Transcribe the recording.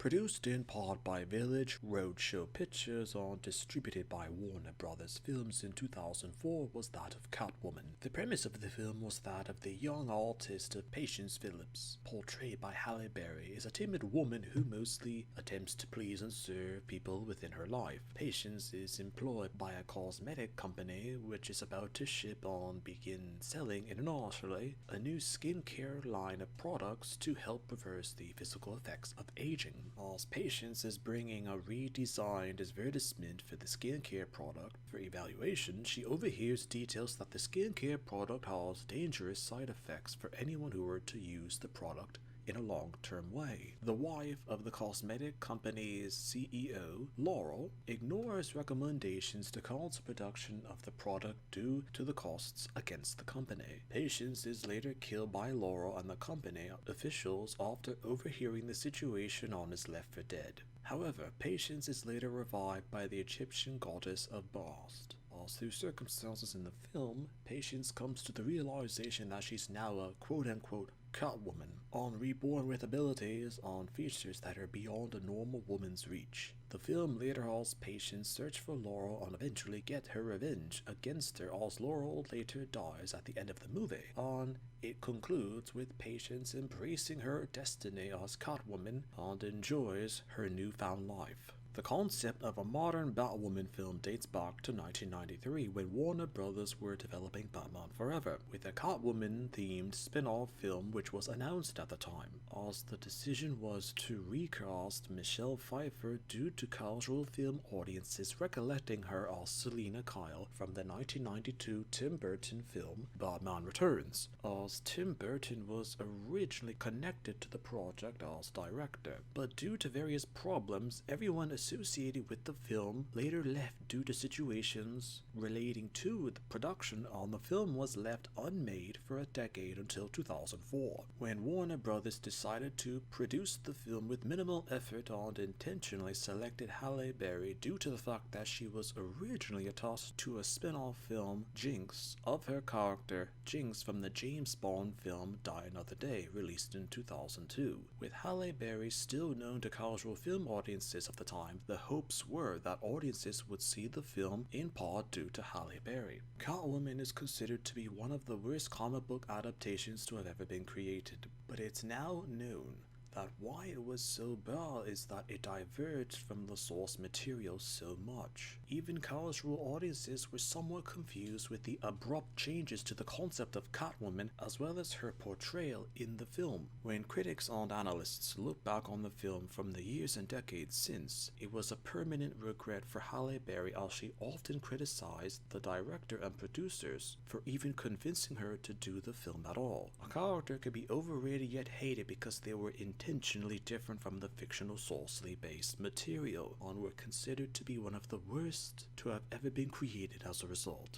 Produced in part by Village Roadshow Pictures and distributed by Warner Brothers Films in 2004 was that of Catwoman. The premise of the film was that of the young artist Patience Phillips, portrayed by Halle Berry, is a timid woman who mostly attempts to please and serve people within her life. Patience is employed by a cosmetic company which is about to ship and begin selling internationally a new skincare line of products to help reverse the physical effects of aging. As Patience is bringing a redesigned advertisement for the skincare product for evaluation, she overhears details that the skincare product has dangerous side effects for anyone who were to use the product in a long-term way. The wife of the cosmetic company's CEO, Laurel, ignores recommendations to cancel production of the product due to the costs against the company. Patience is later killed by Laurel and the company officials after overhearing the situation and is left for dead. However, Patience is later revived by the Egyptian goddess of Bast. As through circumstances in the film, Patience comes to the realization that she's now a quote-unquote Catwoman, and reborn with abilities and features that are beyond a normal woman's reach. The film later has Patience search for Laurel and eventually get her revenge against her as Laurel later dies at the end of the movie, and it concludes with Patience embracing her destiny as Catwoman and enjoys her newfound life. The concept of a modern Batwoman film dates back to 1993 when Warner Brothers were developing Batman Forever, with a Catwoman-themed spin-off film which was announced at the time, as the decision was to recast Michelle Pfeiffer due to casual film audiences recollecting her as Selina Kyle from the 1992 Tim Burton film Batman Returns, as Tim Burton was originally connected to the project as director, but due to various problems, everyone associated with the film later left due to situations relating to the production, and the film was left unmade for a decade until 2004, when Warner Brothers decided to produce the film with minimal effort and intentionally selected Halle Berry due to the fact that she was originally attached to a spin-off film, Jinx, of her character Jinx from the James Bond film Die Another Day, released in 2002. With Halle Berry still known to casual film audiences of the time, the hopes were that audiences would see the film in part due to Halle Berry. Catwoman is considered to be one of the worst comic book adaptations to have ever been created, but it's now known that why it was so bad is that it diverged from the source material so much. Even casual audiences were somewhat confused with the abrupt changes to the concept of Catwoman as well as her portrayal in the film. When critics and analysts look back on the film from the years and decades since, it was a permanent regret for Halle Berry as she often criticized the director and producers for even convincing her to do the film at all. A character could be overrated yet hated because they were intentionally different from the fictional sourcely based material and were considered to be one of the worst to have ever been created as a result.